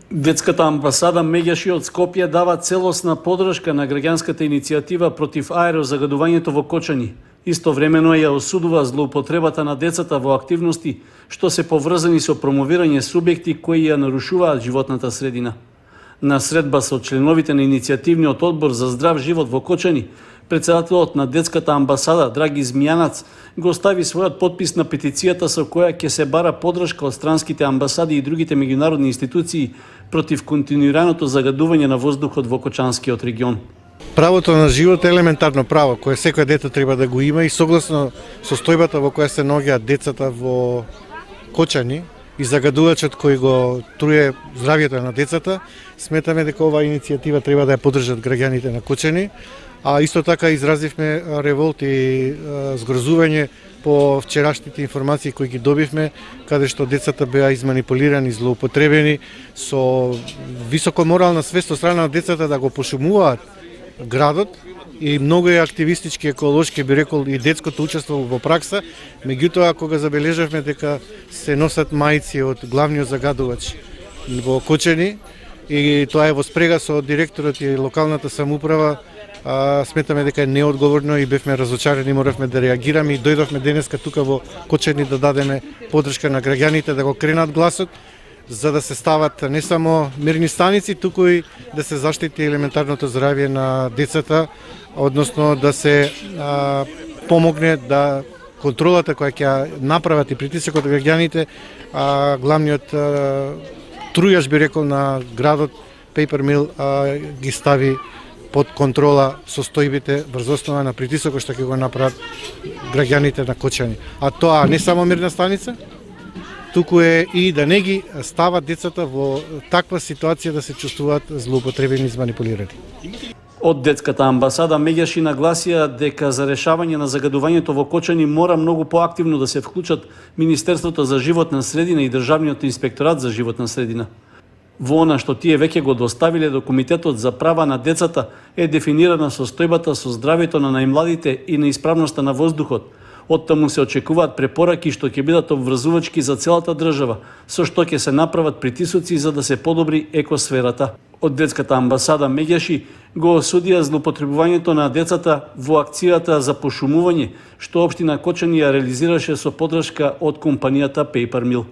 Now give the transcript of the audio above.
Детската амбасада Меѓаши од Скопје дава целосна подршка на граѓанската иницијатива против аерозагадувањето во Кочани. Истовремено ја осудува злоупотребата на децата во активности што се поврзани со промовирање субјекти кои ја нарушуваат животната средина. На средба со членовите на иницијативниот одбор за здрав живот во Кочани, председателот на детската амбасада Драги Змијанац го стави својот подпис на петицијата со која ќе се бара подршка од странските амбасади и другите меѓународни институции против континуираното загадување на воздухот во Кочанскиот регион. Правото на живот е елементарно право кое секој дете треба да го има и согласно состојбата во која се наоѓаат децата во Кочани и загадувачот кој го труе здравјето на децата, сметаме дека оваа иницијатива треба да ја поддржат граѓаните на Кочани, а исто така изразивме револт и згрозување по вчерашните информации кои ги добивме, каде што децата беа изманипулирани, злоупотребени со високо морална свест од страна на децата да го пошумуваат градот и многу е активистички, еколошки, би рекол, и детското учество во пракса. Меѓутоа, кога забележавме дека се носат мајци од главниот загадувач во Кочани и тоа е во спрега со директорот и локалната самоуправа, сметаме дека е неодговорно и бевме разочарени, моравме да реагираме и дојдовме денеска тука во Кочани да дадеме поддршка на граѓаните да го кренат гласот, за да се стават не само мерни станици, туку и да се заштити елементарното здравје на децата, односно да се помогне да контролата која ќе направат и притисокот од граѓаните, главниот трујаш би рекол на градот Paper Mill ги стави под контрола состојбите врз основа на притисокот што ќе го направат граѓаните на Кочани. А тоа не само мирна станица, туку е и да не ги стават децата во таква ситуација да се чувствуваат злоупотребени и манипулирани. Од детската амбасада Меѓаши нагласија дека за решавање на загадувањето во Кочани мора многу поактивно да се вклучат Министерството за животна средина и Државниот инспекторат за животна средина. Во она што тие веќе го доставиле до Комитетот за права на децата е дефинирана состојбата со здравјето на најмладите и на исправноста на воздухот. Оттаму се очекуваат препораки што ќе бидат обврзувачки за целата држава, со што ќе се направат притисоци за да се подобри екосферата. Од детската амбасада Меѓаши го осудија злоупотребувањето на децата во акцијата за пошумување што општина Кочани ја реализираше со поддршка од компанијата Paper Mill.